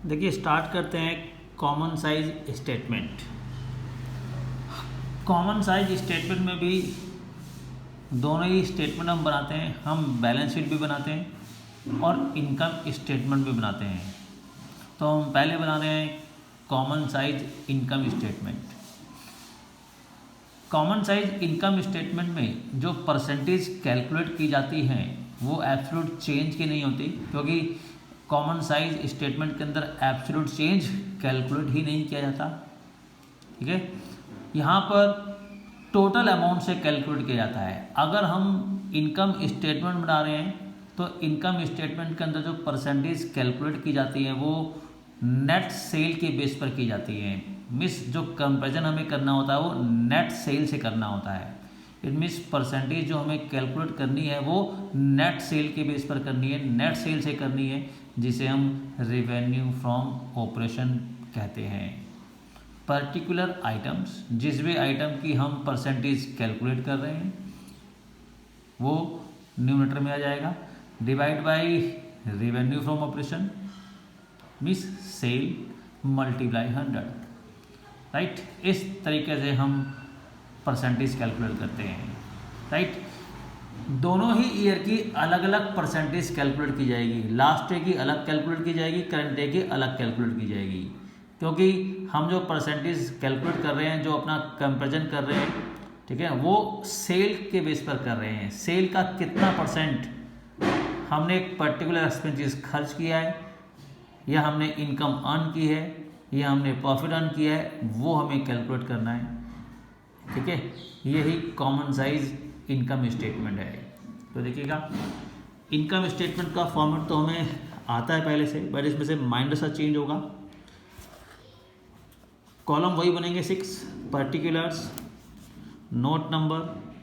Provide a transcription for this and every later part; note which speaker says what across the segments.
Speaker 1: देखिए स्टार्ट करते हैं common size statement. Common size statement में भी दोनों ही स्टेटमेंट हम बनाते हैं। हम बैलेंस शीट भी बनाते हैं और इनकम स्टेटमेंट भी बनाते हैं। तो हम पहले बना रहे हैं common size income statement. Common size income statement में जो परसेंटेज कैलकुलेट की जाती हैं वो एब्सोल्यूट चेंज की नहीं होती, क्योंकि कॉमन साइज स्टेटमेंट के अंदर एब्सोल्यूट चेंज कैलकुलेट ही नहीं किया जाता। ठीक है, यहाँ पर टोटल अमाउंट से कैलकुलेट किया जाता है। अगर हम इनकम स्टेटमेंट बना रहे हैं तो इनकम स्टेटमेंट के अंदर जो परसेंटेज कैलकुलेट की जाती है वो नेट सेल के बेस पर की जाती है। मीन्स जो कंपेरिजन हमें करना होता है वो नेट सेल से करना होता है। इट मीन्स परसेंटेज जो हमें कैलकुलेट करनी है वो नेट सेल के बेस पर करनी है, नेट सेल से करनी है, जिसे हम रेवेन्यू फ्रॉम ऑपरेशन कहते हैं। पर्टिकुलर आइटम्स, जिस भी आइटम की हम परसेंटेज कैलकुलेट कर रहे हैं वो न्यूमरेटर में आ जाएगा। Divide by revenue from operation means sale multiply 100। Right, इस तरीके से हम परसेंटेज कैलकुलेट करते हैं। राइट, दोनों ही ईयर की अलग अलग परसेंटेज कैलकुलेट की जाएगी। लास्ट ईयर की अलग कैलकुलेट की जाएगी, करंट ईयर की अलग कैलकुलेट की जाएगी, क्योंकि हम जो परसेंटेज कैलकुलेट कर रहे हैं, जो अपना कंपेरिजन कर रहे हैं, ठीक है, वो सेल के बेस पर कर रहे हैं। सेल का कितना परसेंट हमने एक पर्टिकुलर एक्सपेंसेस खर्च किया है, या हमने इनकम अर्न की है, या हमने प्रॉफिट अर्न किया है, वो हमें कैलकुलेट करना है। ठीक है, यही कॉमन साइज इनकम स्टेटमेंट है। तो देखिएगा, इनकम स्टेटमेंट का फॉर्मेट तो हमें आता है पहले से, बट इसमें से माइनर सा चेंज होगा। कॉलम वही बनेंगे 6, पर्टिकुलर्स, नोट नंबर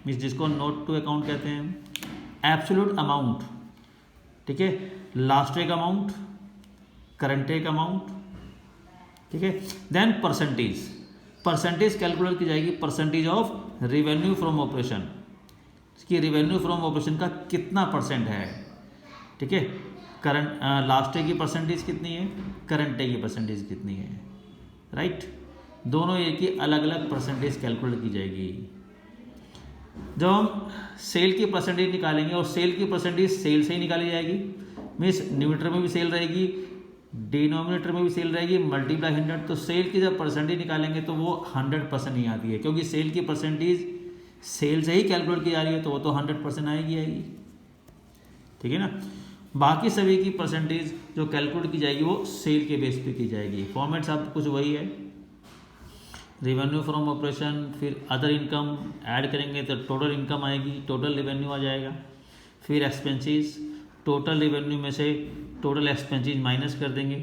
Speaker 1: मीन्स जिसको नोट टू अकाउंट कहते हैं, एब्सोल्यूट अमाउंट, ठीक है, लास्ट ईयर का अमाउंट, करंट ईयर का अमाउंट, ठीक है, देन परसेंटेज। परसेंटेज कैलकुलेट की जाएगी, percentage of revenue from operation, कि रेवेन्यू फ्रॉम ऑपरेशन का कितना परसेंट है। ठीक है, करंट लास्ट ईयर की परसेंटेज कितनी है, करंट ईयर की परसेंटेज कितनी है। राइट, दोनों ईयर की अलग अलग परसेंटेज कैलकुलेट की जाएगी। जब हम सेल की परसेंटेज निकालेंगे, और सेल की परसेंटेज सेल से ही निकाली जाएगी, मीन्स न्यूमरेटर में भी सेल रहेगी, डिनोमिनेटर में भी सेल रहेगी, मल्टीप्लाई 100। तो सेल की जब परसेंटेज निकालेंगे तो वो 100% ही आती है, क्योंकि सेल की परसेंटेज सेल से ही कैलकुलेट की जा रही है, तो वो तो 100% आएगी। ठीक है ना। बाकी सभी की परसेंटेज जो कैलकुलेट की जाएगी वो सेल के बेस पे की जाएगी। फॉर्मेट सब कुछ वही है, रेवेन्यू फ्रॉम ऑपरेशन, फिर अदर इनकम ऐड करेंगे तो टोटल इनकम आएगी, टोटल रेवेन्यू आ जाएगा। फिर एक्सपेंसेस, टोटल रेवेन्यू में से टोटल एक्सपेंसेस माइनस कर देंगे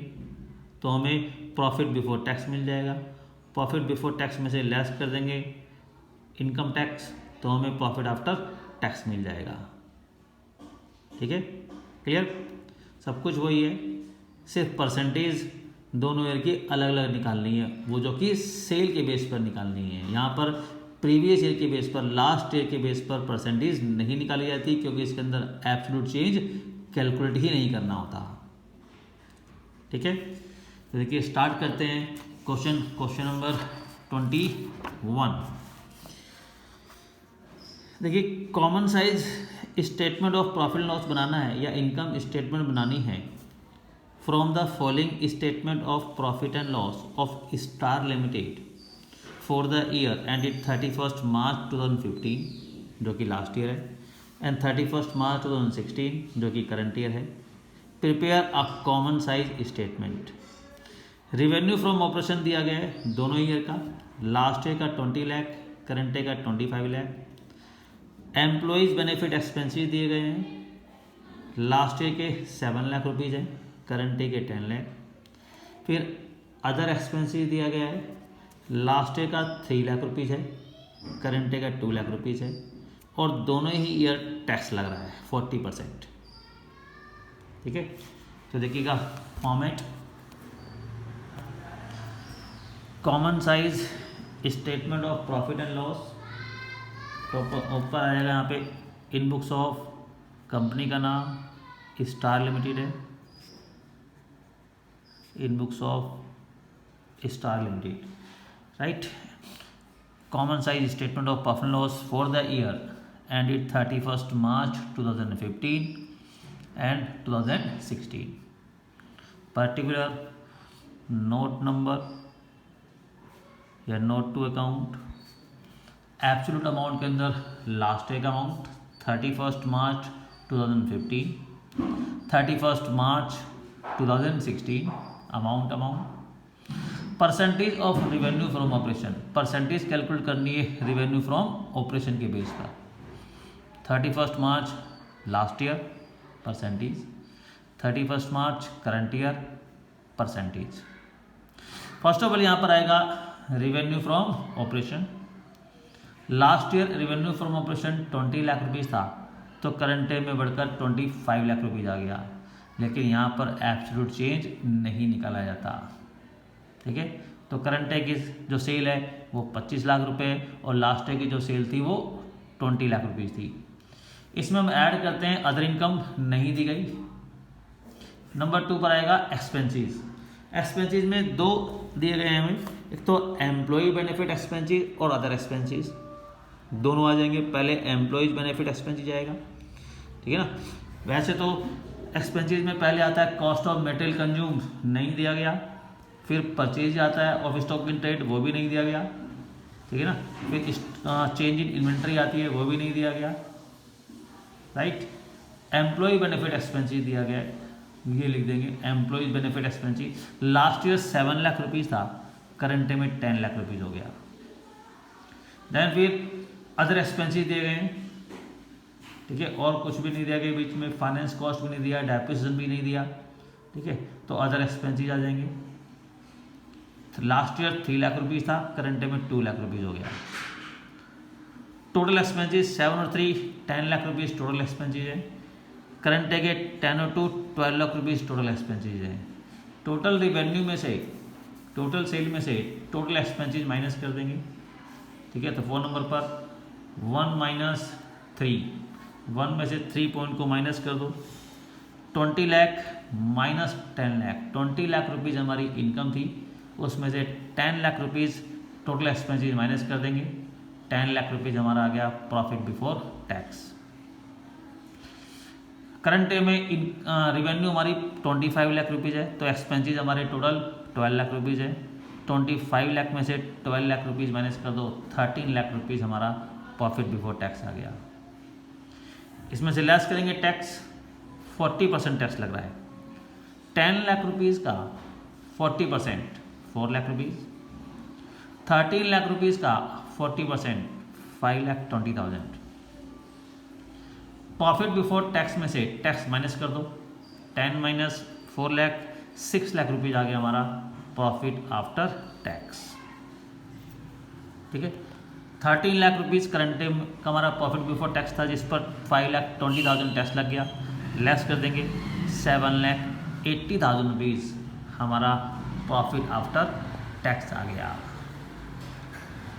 Speaker 1: तो हमें प्रॉफिट बिफोर टैक्स मिल जाएगा। प्रॉफिट बिफोर टैक्स में से लेस कर देंगे इनकम टैक्स, तो हमें प्रॉफिट आफ्टर टैक्स मिल जाएगा। ठीक है, क्लियर, सब कुछ वही है, सिर्फ परसेंटेज दोनों ईयर की अलग अलग निकालनी है, वो जो कि सेल के बेस पर निकालनी है। यहाँ पर प्रीवियस ईयर के बेस पर, लास्ट ईयर के बेस पर परसेंटेज नहीं निकाली जाती, क्योंकि इसके अंदर एब्सोल्यूट चेंज कैलकुलेट ही नहीं करना होता। ठीक है, तो देखिए स्टार्ट करते हैं क्वेश्चन नंबर 21। देखिए, common size statement of profit loss बनाना है या इनकम स्टेटमेंट बनानी है from the following statement of profit and loss of Star Limited for the year ended 31 March 2015, जो कि लास्ट ईयर है, एंड 31 मार्च 2016, जो कि करंट ईयर है। Prepare a common size statement. Revenue from operation दिया गया है दोनों ईयर का, लास्ट ईयर का 20 लाख, करंट ईयर का 25 लाख। एम्प्लॉयज़ बेनिफिट एक्सपेंसेस दिए गए हैं, लास्ट ईयर के 7 लाख रुपीज़ है, करंट ईयर के 10 लाख। फिर अदर एक्सपेंसेस दिया गया है, लास्ट ईयर का 3 लाख रुपीज़ है, करंट ईयर का 2 लाख रुपीज़ है, और दोनों ही ईयर टैक्स लग रहा है 40%। ठीक है, तो देखिएगा format, common size statement of profit and loss, तो ऊपर आएगा यहाँ पे इन बुक्स ऑफ, कंपनी का नाम स्टार लिमिटेड है, in books of Star Limited, right? Common size statement of profit and loss for the year ended 31st March 2015 and 2016. Particular note number या note to account, absolute amount के अंदर last year का amount 31 March 2015, 31 March 2016 amount, percentage of revenue from operation, percentage calculate करनी है revenue from operation के base पर, 31 March last year percentage, 31 March current year percentage. First of all यहाँ पर आएगा revenue from operation. Last year revenue from operation 20 lakh rupees था, तो current year में बढ़कर 25 लाख रुपीज़ आ गया, लेकिन यहाँ पर एब्सोल्यूट चेंज नहीं निकाला जाता, ठीक है। तो करंट ईयर की जो सेल है वो 25 लाख रुपए और लास्ट ईयर की जो सेल थी वो 20 लाख रुपीज़ थी। इसमें हम ऐड करते हैं अदर इनकम नहीं दी गई। नंबर 2 पर आएगा एक्सपेंसेस। एक्सपेंसेस में दो दिए गए हैं हमें, एक तो एम्प्लॉय बेनिफिट एक्सपेंसेस और अदर एक्सपेंसेस, दोनों आ जाएंगे। पहले एम्प्लॉयज बेनिफिट एक्सपेंसेस आएगा, ठीक है ना। वैसे तो एक्सपेंसेस में पहले आता है कॉस्ट ऑफ मटेरियल कंज्यूम, नहीं दिया गया। फिर परचेज आता है ऑफ स्टॉक इन ट्रेड, वो भी नहीं दिया गया, ठीक है ना। फिर चेंज इन इन्वेंट्री आती है, वो भी नहीं दिया गया, राइट। एम्प्लॉय बेनिफिट एक्सपेंसेस दिया गया है, ये लिख देंगे employees benefit expenses. Last year 7 lakh rupees था, करंट में 10 लाख रुपीज़ हो गया। देन फिर अदर एक्सपेंसेस दिए गए हैं, ठीक है, और कुछ भी नहीं दिया गया बीच में, फाइनेंस कॉस्ट भी नहीं दिया, डेप्रिसिएशन भी नहीं दिया, ठीक है। तो अदर एक्सपेंसेस आ जाएंगे। लास्ट ईयर 3 लाख रुपीज़ था, करंट में 2 लाख रुपीज़ हो गया। टोटल एक्सपेंसेस 7 और 3 10 लाख रुपीज़ टोटल एक्सपेंसेस है। करंट के 10 और 2 12 लाख रुपीज़ टोटल एक्सपेंसेस है। टोटल रिवेन्यू में से, टोटल सेल में से टोटल एक्सपेंसेस माइनस कर देंगे, ठीक है। तो 4 नंबर पर 1 माइनस 3, 1 में से 3 पॉइंट को माइनस कर दो, 20 लाख माइनस 10 लाख, 20 लाख रुपीज़ हमारी इनकम थी, उसमें से 10 lakh rupees total expenses minus कर देंगे, 10 लाख रुपीज़ हमारा आ गया प्रॉफिट बिफोर टैक्स। करंट में रिवेन्यू हमारी 25 लाख रुपीज़ है, तो एक्सपेंसेस हमारे टोटल 12 लाख रुपीज़ है। 25 लाख में से 12 लाख रुपीज़ माइनस कर दो, 13 लाख रुपीज़ हमारा प्रॉफिट बिफोर टैक्स आ गया। इसमें से लेस करेंगे टैक्स, 40% टैक्स लग रहा है। 10 लाख रुपीज़ का 40% 4 लाख रुपीज़, 13 लाख रुपीज़ का 40% 5,20,000। प्रॉफिट बिफोर टैक्स में से टैक्स माइनस कर दो, 10 माइनस 4 लाख 6 लाख रुपीज़ आ गया हमारा प्रॉफिट आफ्टर टैक्स, ठीक है। 13 लाख रुपीज़ करंट का हमारा प्रॉफिट बिफोर टैक्स था, जिस पर 5,20,000 टैक्स लग गया, लेस कर देंगे 7,80,000 रुपीज़ हमारा प्रॉफिट आफ्टर टैक्स आ गया।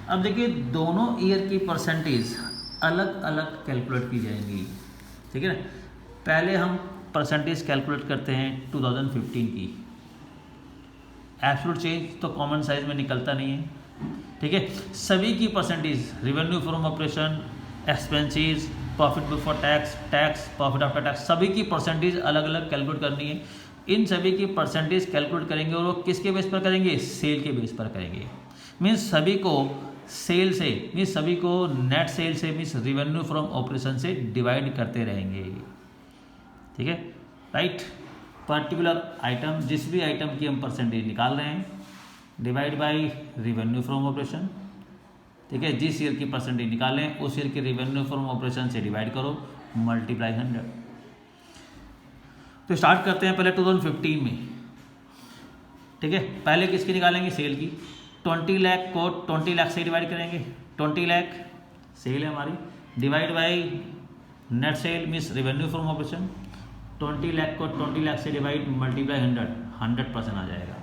Speaker 1: अब देखिए दोनों ईयर की परसेंटेज अलग अलग कैलकुलेट की जाएंगी, ठीक है ना। पहले हम परसेंटेज कैलकुलेट करते हैं 2015 की। एब्सोल्यूट चेंज तो कॉमन साइज में निकलता नहीं है, ठीक है। सभी की percentage revenue from operation, expenses, profit before tax, tax, profit after tax, सभी की परसेंटेज अलग अलग कैलकुलेट करनी है। इन सभी की परसेंटेज कैलकुलेट करेंगे और वो किसके बेस पर करेंगे, सेल के बेस पर करेंगे। मीन्स सभी को सेल से, मीन्स सभी को नेट सेल से, मीन्स रिवेन्यू फ्रॉम ऑपरेशन से डिवाइड करते रहेंगे, ठीक है, राइट। पर्टिकुलर आइटम, जिस भी आइटम की हम परसेंटेज निकाल रहे हैं, divide by revenue from operation, ठीक है। जिस ईयर की परसेंटेज निकालें उस ईयर की रिवेन्यू फ्रॉम ऑपरेशन से डिवाइड करो, मल्टीप्लाई 100। तो स्टार्ट करते हैं पहले 2015 में, ठीक है। पहले किसकी निकालेंगे, सेल की। 20 लाख को 20 लाख से डिवाइड करेंगे, 20 लाख सेल है हमारी, divide by net cell means revenue from operation. 20 lakh को 20 लाख से डिवाइड मल्टीप्लाई 100% आ जाएगा,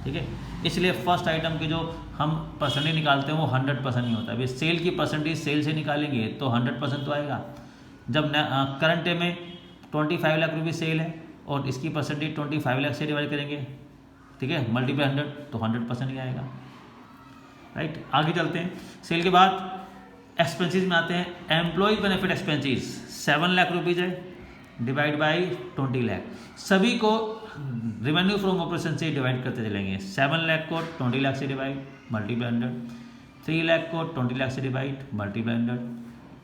Speaker 1: ठीक है। इसलिए फर्स्ट आइटम की जो हम परसेंटेज निकालते हैं वो 100% नहीं होता है। सेल की परसेंटेज सेल से निकालेंगे तो 100% तो आएगा। जब करंट में 25 लाख रुपये सेल है और इसकी परसेंटेज 25 लाख से डिवाइड करेंगे, ठीक है, मल्टीप्लाई 100 तो 100% ही आएगा, राइट। आगे चलते हैं। सेल के बाद एक्सपेंसेस में आते हैं। Employee benefit expenses 7 lakh rupees है, डिवाइड बाई 20 लाख। सभी को रेवेन्यू फ्रॉम ऑपरेशन से डिवाइड करते चलेंगे। 7 लाख को 20 लाख से डिवाइड, मल्टीप्लाई 100। 3 लाख को 20 लाख से डिवाइड, मल्टीप्लाई 100।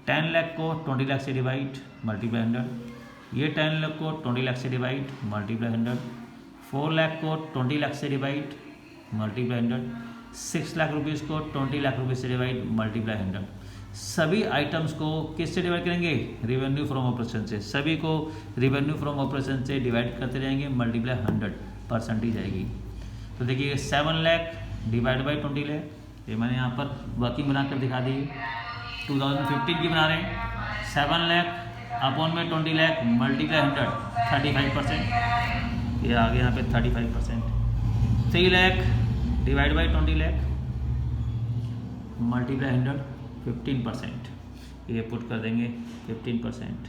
Speaker 1: 10 लाख को 20 लाख से डिवाइड, मल्टीप्लाई 100। ये 10 लाख को 20 लाख से डिवाइड, मल्टीप्लाई 100। 4 लाख को 20 लाख से डिवाइड, मल्टीप्लाई 100। 6 लाख रुपीज़ को 20 लाख रुपीज़ से डिवाइड, मल्टीप्लाई 100। सभी आइटम्स को किससे डिवाइड करेंगे? रेवेन्यू फ्रॉम ऑपरेशन से। सभी को रेवेन्यू फ्रॉम ऑपरेशन से डिवाइड करते रहेंगे, मल्टीप्लाई 100% ही जाएगी। तो देखिए 7 लाख डिवाइड बाई 20 लाख, ये मैंने यहाँ पर वर्किंग बनाकर दिखा दी। 2015 की बना रहे हैं। 7 लाख अपॉन में 20 लाख मल्टीप्लाई 100, 35%, ये आ गया यहाँ पे 35%। 3 lakh divide by 20 lakh multiply 100, 15%, ये पुट कर देंगे 15%।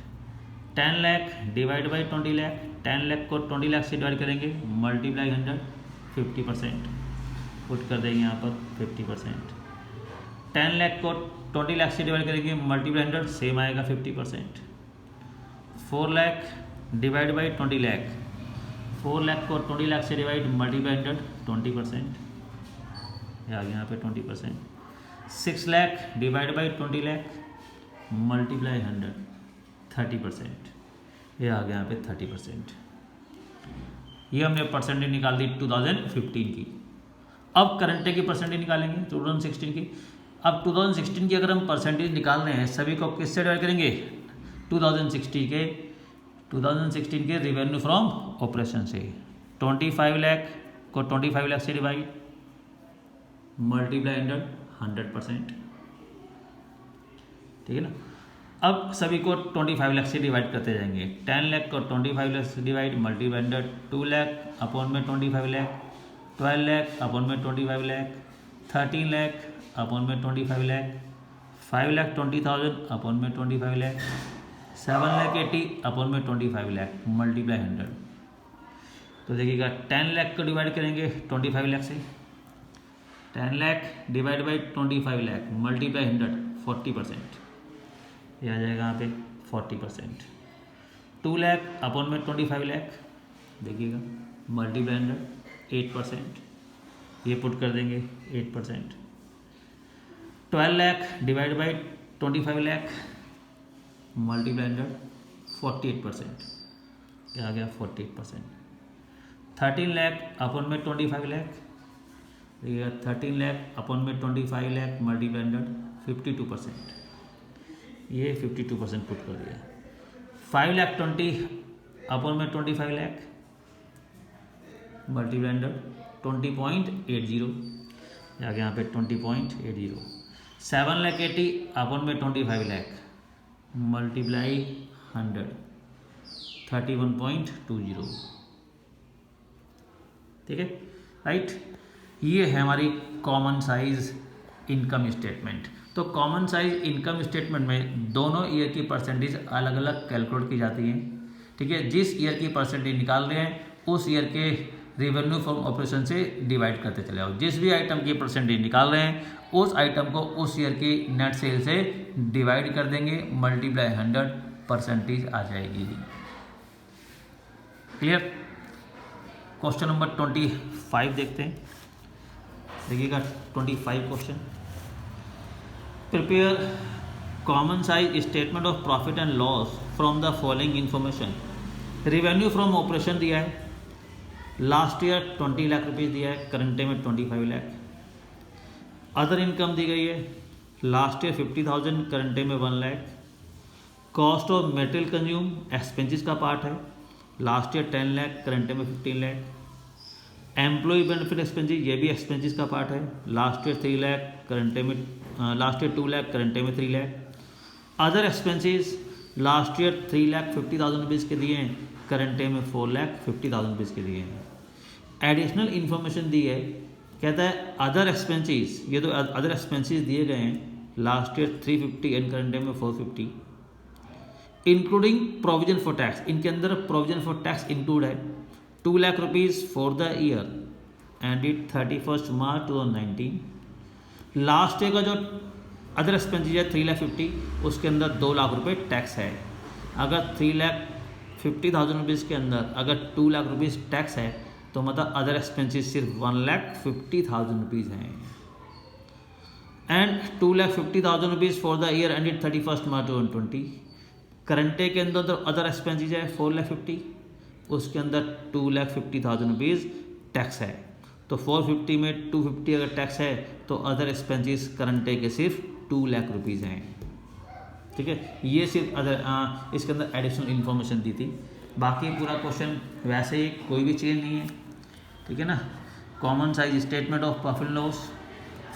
Speaker 1: 10 लाख डिवाइड बाई 20 लाख, 10 लाख को 20 लाख से डिवाइड करेंगे, मल्टीप्लाई 100, 50%, पुट कर देंगे यहाँ पर 50%। 10 लाख को 20 लाख से डिवाइड करेंगे, मल्टीप्लाई 100, सेम आएगा 50%। 4 लाख डिवाइड बाई 20 लाख, 4 लाख को 20 लाख से डिवाइड, मल्टीप्लाई 100, 20%, ये आ गया यहाँ पे 20%। 6 lakh divide by 20 lakh multiply 100, 30%, ये आ गया यहाँ पे 30%। ये हमने परसेंटेज निकाल दी 2015 की। अब करंट की परसेंटेज निकालेंगे 2016 की। अब 2016 की अगर हम परसेंटेज निकाल रहे हैं, सभी को किससे डिवाइड करेंगे? 2016 के रेवेन्यू फ्रॉम ऑपरेशन से। 25 लाख को 25 लाख से डिवाइड, मल्टीप्लाई 100%, ठीक है ना। अब सभी को 25 लाख से डिवाइड करते जाएंगे। 10 लाख को 25 लाख से डिवाइड, मल्टीप्लाई 100। 2 लाख अपॉन में 25 लाख, 12 लाख अपॉन में 25 लाख, 13 लाख अपॉन में 25 लाख, 5,20,000 अपॉन में 25 लाख, 7,80,000 अपॉन में 25 लाख, मल्टीप्लाई 100। तो देखिएगा 10 लाख को डिवाइड करेंगे 25 लाख से, 10 lakh divide by 25 lakh multiply 100, 40%, ये आ जाएगा यहाँ पे 40%। 2 लाख अपॉन में 25 लाख, देखिएगा मल्टीप्लाई 100, 8%, ये पुट कर देंगे 8%। 12 lakh divide by 25 lakh multiply 100, 48%, ये आ गया 48%। 13 लाख अपॉन में 25 लाख, देखिएगा 13 लाख अपॉन में 25 लाख मल्टीप्लाई 100, 52%, ये 52% पुट कर दिया। 5,20,000 अपॉन में 25 लाख मल्टीप्लाई 100, 20.80, आ गया यहाँ पे 20.80। 7,80,000 अपॉन में 25 लाख मल्टीप्लाई 100, 31.20, ठीक है, राइट। ये है हमारी कॉमन साइज इनकम स्टेटमेंट। तो कॉमन साइज इनकम स्टेटमेंट में दोनों ईयर की परसेंटेज अलग अलग कैलकुलेट की जाती हैं, ठीक है। जिस ईयर की परसेंटेज निकाल रहे हैं उस ईयर के रेवेन्यू फ्रॉम ऑपरेशन से डिवाइड करते चले आओ। जिस भी आइटम की परसेंटेज निकाल रहे हैं उस आइटम को उस ईयर की नेट सेल से डिवाइड कर देंगे, मल्टीप्लाई 100% आ जाएगी। क्लियर। क्वेश्चन नंबर 25 देखते हैं, देखिएगा 25 question. Prepare common size statement of profit and loss from the following information. Revenue from operation दिया है, लास्ट ईयर 20 लाख रुपीज़ दिया है, करंट में 25 लाख। अदर इनकम दी गई है, लास्ट ईयर 50,000, करंट में 1 lakh. Cost of material consume expenses का पार्ट है, लास्ट ईयर 10 लाख, करंट में 15 लाख। एम्प्लॉय बेनिफिट एक्सपेंसेस, ये भी एक्सपेंसेस का पार्ट है, लास्ट ईयर 3 लाख, करंट में लास्ट ईयर 2 लाख, करंट में 3 lakh. Other expenses last year 3,50,000 rupees के दिए हैं, करंट में 4,50,000 रुपीज़ के दिए हैं। एडिशनल इन्फॉर्मेशन दी है, कहता है अदर एक्सपेंसेस, ये तो अदर एक्सपेंसेस दिए गए हैं, लास्ट ईयर 350 एंड करंट में 450। इंक्लूडिंग प्रोविजन फॉर टैक्स, इनके अंदर प्रोविजन फॉर टैक्स इंक्लूड है 2 lakh rupees for the year ended 31 March 2019। Last year का जो अदर एक्सपेंसेस है 3,50,000, उसके अंदर 2 लाख रुपये टैक्स है। अगर 3,50,000 रुपीज़ के अंदर अगर 2 लाख रुपीज़ टैक्स है तो मतलब अदर एक्सपेंसेस सिर्फ 1,50,000 रुपीज़ हैं। And 2,50,000 rupees for the year ended 31 March 2020। Current day के अंदर तो अदर एक्सपेंसेस है 4,50,000, उसके अंदर 2,50,000 रुपीज़ टैक्स है। तो 450 में 250 अगर टैक्स है तो अदर एक्सपेंसेस करंट डे के सिर्फ 2 लाख रुपीज़ हैं। ठीक है, ये सिर्फ अदर इसके अंदर एडिशनल इन्फॉर्मेशन दी थी। बाकी पूरा क्वेश्चन वैसे ही, कोई भी चेंज नहीं है। ठीक है ना। Common size statement of profit loss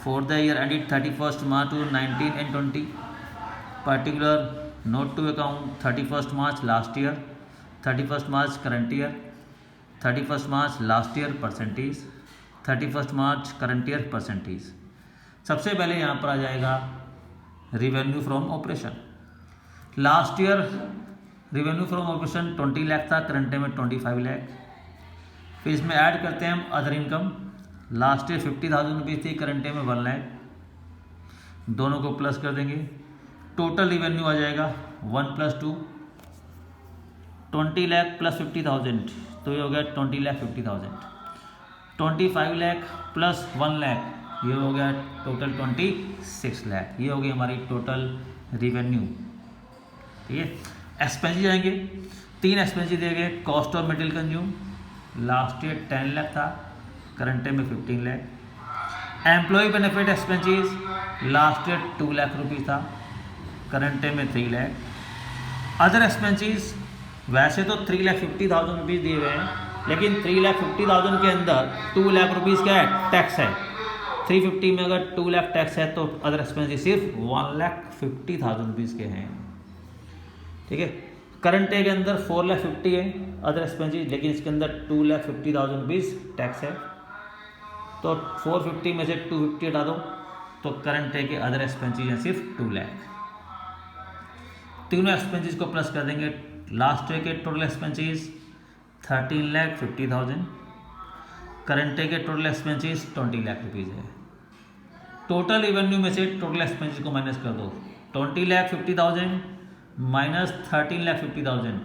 Speaker 1: for the year ended 31 March 2019 and 20। Particular note to account 31 March last year, 31 March current year, 31 March last year percentage, 31 March current year percentage. सबसे पहले यहाँ पर आ जाएगा revenue from operation. Last year revenue from operation 20 lakh था, current में 25 लाख। फिर इसमें ऐड करते हैं हम other income. Last year 50,000 rupees थी, करंट में 1 लाख। दोनों को प्लस कर देंगे, टोटल रिवेन्यू आ जाएगा 1 + 2 20 लाख प्लस 50,000, तो ये हो गया 20,50,000। 25 लाख प्लस 1 लाख, ये हो गया टोटल 26 लाख। ये हो गई हमारी टोटल रिवेन्यू। ठीक है। एक्सपेंसेस जाएंगे, 3 एक्सपेंसेस दिए गए। Cost of material consume last year 10 lakh था, करंट में 15 lakh. Employee benefit expenses last year 2 lakh rupees था, करंट में 3 लाख। अदर एक्सपेंसेस वैसे तो 3,50,000 रुपीज़ दिए हुए हैं, लेकिन 3,50,000 के अंदर 2 लाख रुपीज़ क्या है, टैक्स है। 350 में अगर 2 लाख टैक्स है तो अदर एक्सपेंसेस सिर्फ 1,50,000 रुपीज़ के हैं। ठीक है। करंट डे के अंदर 4,50,000 है अदर एक्सपेंसेस, लेकिन इसके अंदर 2,50,000 रुपीज़ टैक्स है। तो 450 में से 250 हटा दो तो करंट डे के अदर एक्सपेंसेस हैं सिर्फ 2 लाख। तीनों एक्सपेंसेस को प्लस कर देंगे। लास्ट ईयर के टोटल एक्सपेंसेस 13,50,000, करंट डे के टोटल एक्सपेंसेस 20 लाख रुपीज़ है। टोटल रेवेन्यू में से टोटल एक्सपेंसेस को माइनस कर दो, 20,50,000 माइनस 13,50,000,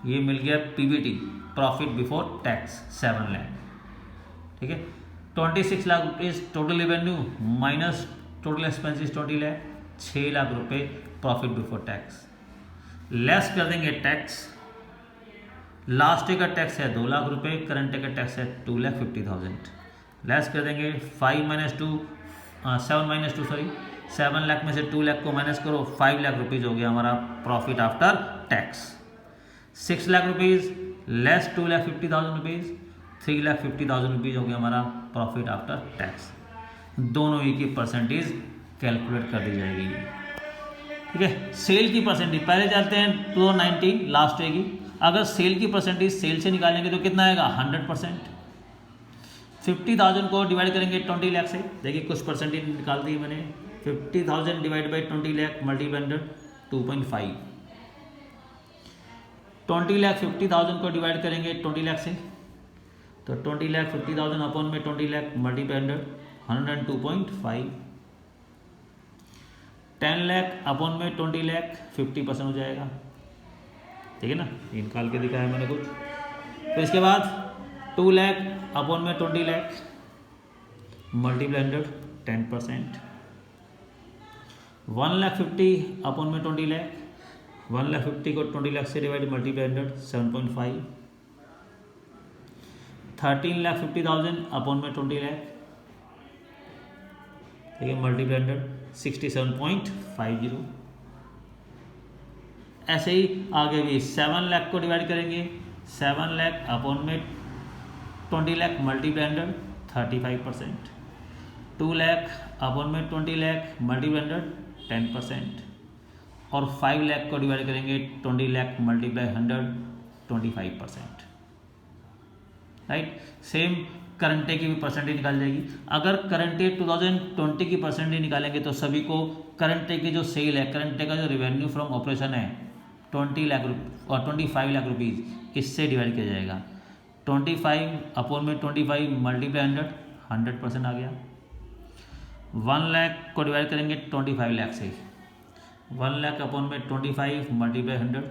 Speaker 1: ये मिल गया PBT, profit before tax 7 lakh. ठीक है। 26 lakh rupees total revenue minus total expenses 20 lakh, 6 lakh रुपए प्रॉफिट बिफोर टैक्स। लेस कर देंगे टैक्स। लास्ट ईयर का टैक्स है 2 लाख रुपए, करंट ईयर का टैक्स है 2,50,000। लेस कर देंगे 7 लाख में से 2 लाख को माइनस करो, 5 लाख रुपीज़ हो गया हमारा profit after tax. 6 lakh rupees less 2,50,000 rupees, 3,50,000 rupees हो गया हमारा प्रॉफिट आफ्टर टैक्स। दोनों ही की परसेंटेज कैलकुलेट कर दी जाएगी। ठीक है। सेल की परसेंटेज पहले चलते हैं 2019 लास्ट ईयर की। अगर सेल की परसेंटेज सेल से निकालेंगे तो कितना आएगा, 100%। 50,000 को डिवाइड करेंगे 20 लाख से, देखिए कुछ परसेंटेज निकाल दी मैंने। 50,000 divide by 20 lakh multiply 2.5। 20 lakh 50,000 को डिवाइड करेंगे 20 लाख से, तो 20 लाख 50,000 अपॉन में 20 लाख मल्टीप्लाई 102.5। 10 लाख अपॉन में 20 लाख 50% हो जाएगा। ठीक है ना, ये निकाल के दिखाया मैंने कुछ। फिर इसके बाद 2 लाख अपॉन में 20 लाख मल्टीप्लाई 10%। 1,50,000 अपॉन में 20 लाख, 1,50,000 को 20 लाख से डिवाइड मल्टीप्लाई 7.5। 13,50,000 अपॉन में 20 लाख, ठीक है, मल्टीप्लाई 67.50। ऐसे ही आगे भी 7 लाख को डिवाइड करेंगे, 7 लाख अपॉन में 20 लाख मल्टीप्लाई 35%। 2 लाख अपॉन में 20 लाख मल्टीप्लाई 10%। और 5 लाख को डिवाइड करेंगे 20 lakh multiply 100 25%। Right. Same current day की भी परसेंटेज निकाल जाएगी। अगर करंट डे 2020 की परसेंटेज निकालेंगे तो सभी को करंट डे की जो सेल है, करंट डे का जो रेवेन्यू फ्रॉम ऑपरेशन है 20 लाख और 25 लाख रुपीज़ इससे डिवाइड किया जाएगा। 25 अपॉन में 25 मल्टीप्लाई 100% आ गया। 1 लाख को डिवाइड करेंगे 25 लाख से, 1 लाख अपॉन में 25 मल्टीप्लाई 100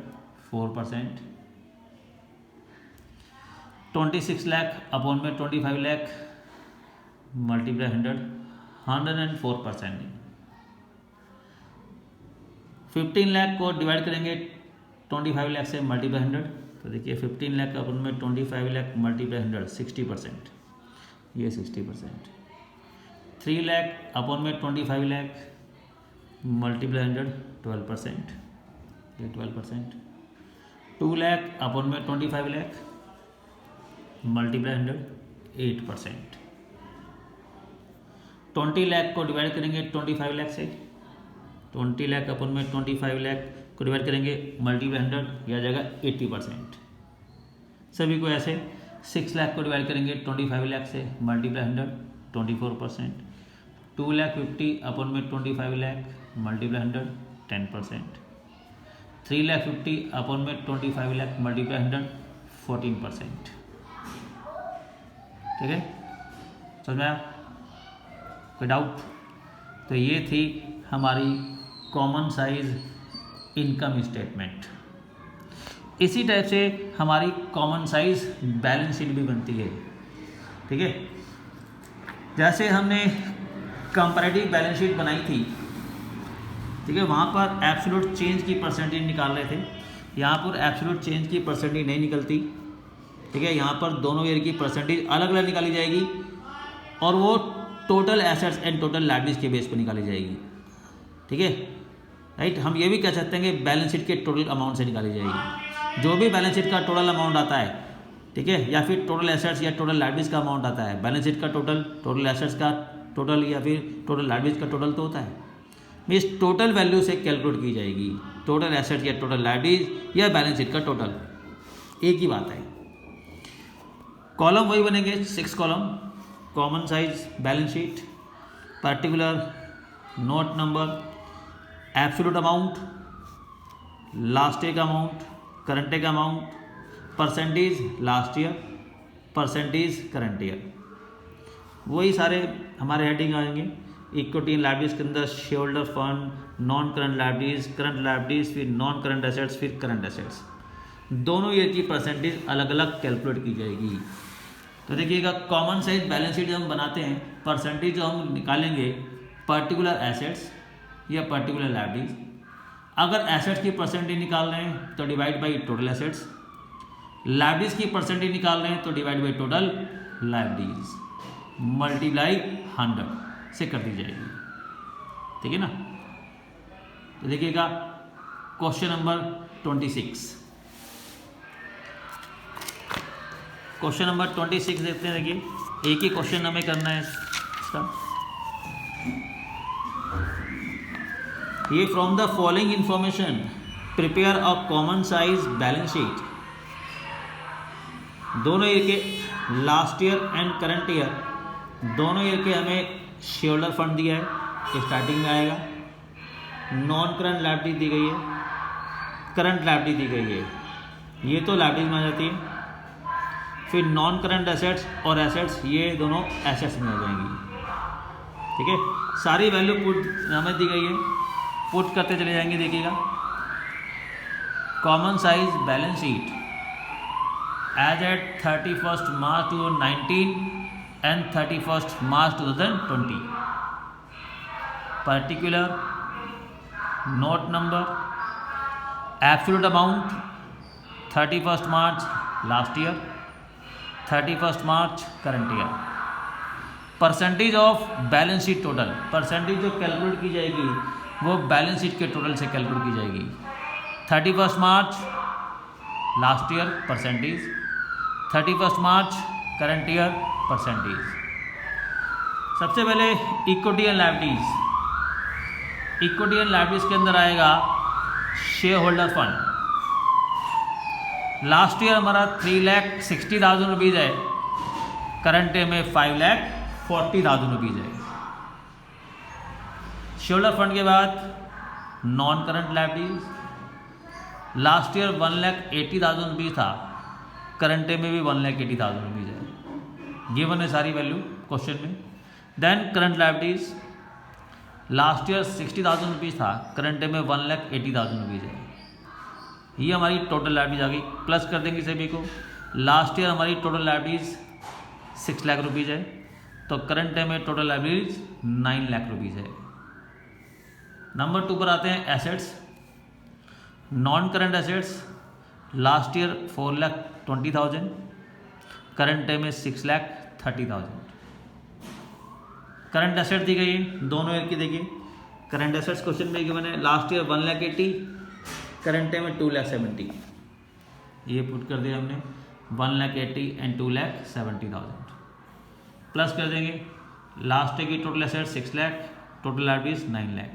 Speaker 1: 4%। 26 लाख अपॉन में 25 लाख मल्टीप्लाई 104%। 15 लाख को डिवाइड करेंगे 25 लाख से मल्टीप्लाई 100, तो देखिए 15 लाख अपॉन में 25 लाख मल्टीप्लाई 100 60%, ये 60%। 3 लाख अपॉन में 25 लाख मल्टीप्लाई 100 12%, ये 12%। 2 लाख अपॉन में 25 लाख मल्टीप्लाई 100 8%। 20 लाख को डिवाइड करेंगे 25 लाख से, 20 लाख अपन में 25 लाख को डिवाइड करेंगे मल्टीप्लाई 100, यह आ जाएगा 80%। सभी को ऐसे 6 लाख को डिवाइड करेंगे 25 लाख से मल्टीप्लाई 100 24%। 2 लाख 50 अपन में 25 लाख मल्टीप्लाई 100 10%। 3 लाख 50 अपन में 25 लाख मल्टीप्लाई 100 14%। ठीक है, समझ में आया? कोई डाउट? तो ये थी हमारी कॉमन साइज इनकम स्टेटमेंट। इसी टाइप से हमारी कॉमन साइज बैलेंस शीट भी बनती है। ठीक है, जैसे हमने कंपैरेटिव बैलेंस शीट बनाई थी, ठीक है, वहाँ पर एब्सोल्यूट चेंज की परसेंटेज निकाल रहे थे, यहाँ पर एब्सोल्यूट चेंज की परसेंटेज नहीं निकलती। ठीक है, यहाँ पर दोनों ईयर की परसेंटेज अलग अलग निकाली जाएगी और वो total assets and total liabilities के बेस पर निकाली जाएगी। ठीक है, राइट। हम ये भी कह सकते हैं कि बैलेंस शीट के टोटल अमाउंट से निकाली जाएगी। जो भी बैलेंस शीट का टोटल अमाउंट आता है, ठीक है, या फिर टोटल एसेट्स या टोटल लायबिलिटीज का अमाउंट आता है, बैलेंस शीट का टोटल एसेट्स का टोटल या फिर टोटल लायबिलिटीज का टोटल तो होता है, मीन्स टोटल वैल्यू से कैलकुलेट की जाएगी। टोटल एसेट्स या टोटल लायबिलिटीज या बैलेंस शीट का टोटल एक ही बात है। कॉलम वही बनेंगे 6 column, common size balance sheet, particular, note number, absolute amount, last year का अमाउंट, करंट ईयर का amount, percentage last year, percentage current year, वही सारे हमारे हेडिंग आएंगे। इक्विटी एंड लायबिलिटीज के अंदर share holder fund, non current liabilities, current liabilities, फिर non current assets, फिर करंट एसेट्स, दोनों ईयर की परसेंटेज अलग अलग कैलकुलेट की जाएगी। तो देखिएगा, कॉमन साइज बैलेंस शीट जब हम बनाते हैं, परसेंटेज जो हम निकालेंगे पर्टिकुलर एसेट्स या पर्टिकुलर लायबिलिटीज, अगर एसेट्स की परसेंटेज निकाल रहे हैं तो divide by total assets, liabilities की परसेंटेज निकाल रहे हैं तो divide by total liabilities multiply 100 से कर दी जाएगी। ठीक है ना। तो देखिएगा, क्वेश्चन नंबर 26, क्वेश्चन नंबर 26 देखते हैं। देखिए, एक ही क्वेश्चन हमें करना है इसका। ये from the following information prepare a common size balance sheet. दोनों ईयर के last year and current year, दोनों ईयर के हमें शेयर होल्डर फंड दिया है, स्टार्टिंग में आएगा। नॉन करंट लायबिलिटी दी गई है, करंट लायबिलिटी दी गई है, ये तो लायबिलिटी में आ जाती है। फिर नॉन करंट एसेट्स और एसेट्स, ये दोनों एसेट्स में आ जाएंगी। ठीक है, सारी वैल्यू पुट हमें दी गई है, पुट करते चले जाएंगे। देखिएगा, common size balance sheet as at 31 March 2019 and 31 March 2020, particular, note number, absolute amount 31 March last year, 31 March current year, percentage of balance sheet total, percentage जो कैलकुलेट की जाएगी वो बैलेंस शीट के टोटल से कैलकुलेट की जाएगी। 31 March last year percentage, 31 March current year percentage. सबसे पहले equity and liabilities, equity and liabilities के अंदर आएगा share holder fund. Last year हमारा 3,60,000 रुपीज़ है, करंट ईयर में 5,40,000 रुपीज़ है। शेयर होल्डर फंड के बाद non current liabilities, last year 1,80,000 rupees था, करंट डे में भी 1,80,000 रुपीज़ है, गिवन है सारी वैल्यू क्वेश्चन में। Then current liabilities, last year 60,000 rupees था, करंट डे में 1,80,000 रुपीज़ है, ये हमारी टोटल लायबिलिटीज आ गई। प्लस कर देंगे सभी को, लास्ट ईयर हमारी टोटल लायबिलिटीज 6 लाख रुपीज़ है, तो करंट डे में टोटल लायबिलिटीज 9 लाख रुपीज़ है। नंबर 2 पर आते हैं assets. Non current assets, last year 4,20,000, current day में 6,30,000। करंट एसेट दी गई है दोनों ईयर की, देखिए करंट एसेट्स क्वेश्चन में गिवन है, लास्ट ईयर 1,80,000, करंट डे में 2,70,000, ये पुट कर दिया हमने 1,80,000 एंड 2,70,000। प्लस कर देंगे लास्ट ईयर की total asset 6 lakh, total liabilities 9 lakh.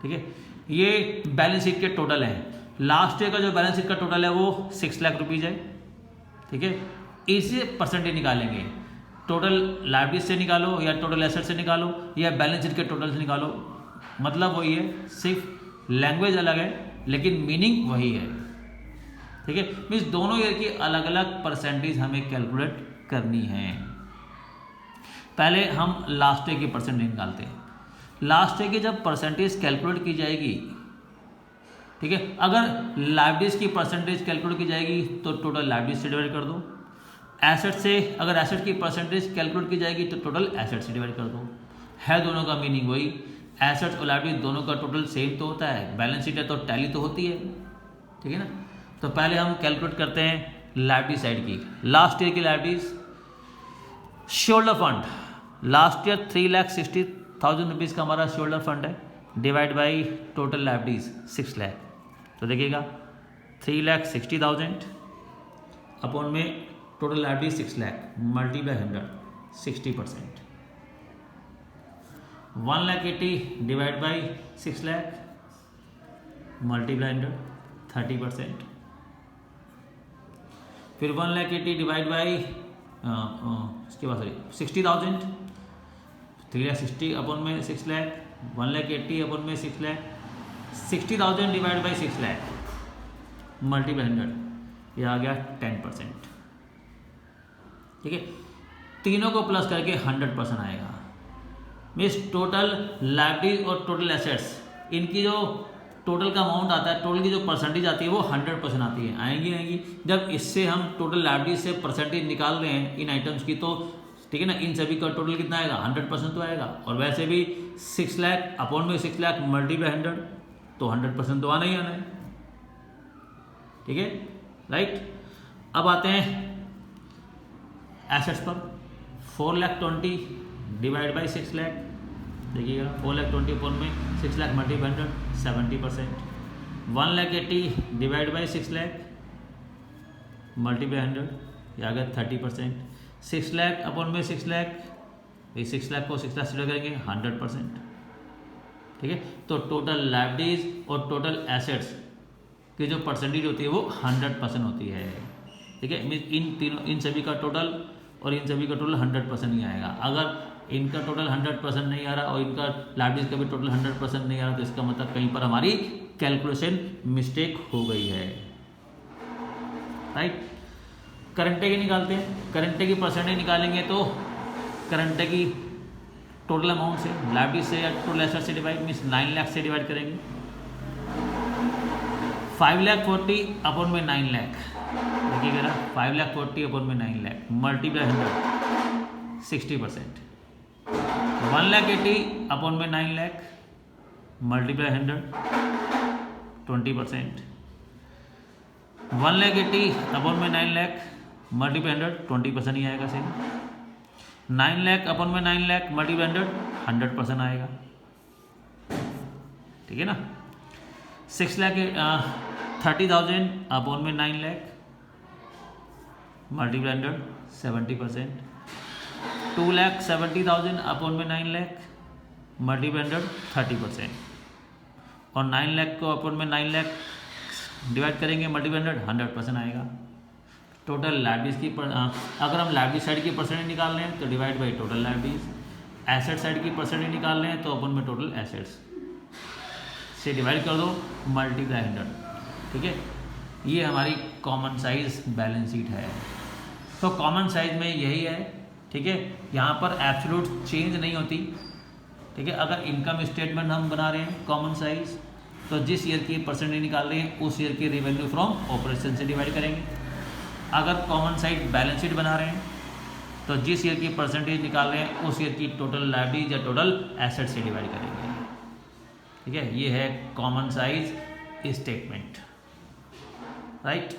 Speaker 1: ठीक है, ये बैलेंस शीट के टोटल है। लास्ट ईयर का जो बैलेंस शीट का टोटल है वो 6 लाख रुपीज़ है। ठीक है, इसे परसेंटेज निकालेंगे, टोटल लायबिलिटीज से निकालो या टोटल एसेट से निकालो या बैलेंस शीट के टोटल से निकालो, मतलब वही है, सिर्फ लैंग्वेज अलग है लेकिन मीनिंग वही है। ठीक है, मीन्स दोनों ईयर की अलग अलग परसेंटेज हमें कैलकुलेट करनी है। पहले हम लास्ट ईयर की परसेंटेज निकालते हैं। लास्ट ईयर की जब परसेंटेज कैलकुलेट की जाएगी, ठीक है, अगर लायबिलिटीज की परसेंटेज कैलकुलेट की जाएगी तो टोटल लायबिलिटीज से डिवाइड कर दो, एसेट से अगर एसेट की परसेंटेज कैलकुलेट की जाएगी तो टोटल एसेट से डिवाइड कर दो। है दोनों का मीनिंग वही, एसेट्स और लायबिलिटीज दोनों का टोटल सेम तो होता है, बैलेंस शीट है तो टैली तो होती है। ठीक है ना, तो पहले हम कैलकुलेट करते हैं लायबिलिटी साइड की। लास्ट ईयर की liabilities, shoulder fund, last year 3,60,000 rupees का हमारा शोल्डर फंड है, divide by total liabilities 6 lakh. तो देखिएगा 3,60,000 अपॉन में total liabilities 6 lakh, multiply 100, 60%। 1,80,000 divide by 6 lakh, multiply 100, 30%। फिर 1,80,000 डिवाइड बाई इसके बाद सॉरी 60,000, 3,60,000 अपॉन में 6 लाख, 1,80,000 अपॉन में 6 lakh, 60,000 divide by 6 lakh, multiply 100, ये आ गया 10%। ठीक है, तीनों को प्लस करके 100% आएगा। मीन्स टोटल लायबिलिटीज और टोटल एसेट्स, इनकी जो टोटल का अमाउंट आता है, टोटल की जो परसेंटेज आती है वो 100% आती है। आएंगी। जब इससे हम टोटल लायबिलिटीज से परसेंटेज निकाल रहे हैं इन आइटम्स की, तो ठीक है ना, इन सभी का टोटल कितना आएगा, 100% तो आएगा। और वैसे भी 6 लाख अपॉन में 6 लाख मल्टीप्लाई 100, तो 100% तो आना ही आना है। ठीक है, राइट। अब आते हैं एसेट्स पर। 4,20,000 डिवाइड बाई 6 लाख, देखिएगा 4,20,000 अपॉन में 6 lakh multiply 100, 70%। 1,80,000 divide by 6 lakh, multiply 100, ये आ गया 30%। 6 लाख अपॉन में 6 लाख, ये 6 लाख को 6 लाख से करेंगे 100%। ठीक है, तो टोटल लायबिलिटीज और टोटल एसेट्स की जो परसेंटेज होती है वो 100% होती है। ठीक है, इन सभी का टोटल और इन सभी का टोटल 100% ही आएगा। अगर इनका टोटल 100% नहीं आ रहा और इनका लायबिलिटीज का भी टोटल 100% नहीं आ रहा, तो इसका मतलब कहीं पर हमारी कैलकुलेशन मिस्टेक हो गई है। राइट। करंट डे की निकालते हैं। करंट डे की परसेंटेज निकालेंगे तो करंट डे की टोटल अमाउंट से, लायबिलिटीज से या टोटल एसेट से डिवाइड, मीन्स 9 लाख से डिवाइड करेंगे। 5,40,000 अपॉन में 9 लाख, देखिएगा ना, 5,40,000 अपॉन में 9 लाख, मल्टीप्लाई 100, 60%। 1,80,000 अपॉन में 9 लाख, मल्टीप्लाई 100, 20%। 1,80,000 अपॉन में 9 लाख, मल्टीप्लाई 100, 20% ही आएगा सेम। 9 लाख अपॉन में 9 लाख, मल्टीप्लाई 100, 100% आएगा। ठीक है ना। 6,30,000 अपॉन में 9 लाख, मल्टीप्लाई 100, 70%। 2,70,000 अपॉन में 9 लाख, मल्टीप्लाई 100, 30%। और 9 लाख को अपॉन में 9 लाख डिवाइड करेंगे, मल्टीप्लाई 100% आएगा। टोटल लायबिलिटीज की अगर हम लायबिलिटी साइड की परसेंटेज निकाल रहे हैं तो divide by total liabilities, asset side की परसेंटेज निकाल रहे हैं तो अपन में टोटल एसेट्स से डिवाइड कर दो, मल्टीप्लाई 100। ठीक है, ये हमारी कॉमन साइज बैलेंस शीट है। तो कॉमन साइज में यही है, ठीक है, यहाँ पर एब्सोल्यूट चेंज नहीं होती, ठीक है। अगर इनकम स्टेटमेंट हम बना रहे हैं कॉमन साइज, तो जिस ईयर की परसेंटेज निकाल रहे हैं उस ईयर की रेवेन्यू फ्रॉम ऑपरेशन से डिवाइड करेंगे। अगर कॉमन साइज बैलेंस शीट बना रहे हैं तो जिस ईयर की परसेंटेज निकाल रहे हैं उस ईयर की टोटल लायबिलिटीज या टोटल एसेट से डिवाइड करेंगे, ठीक है। ये है कॉमन साइज स्टेटमेंट, राइट।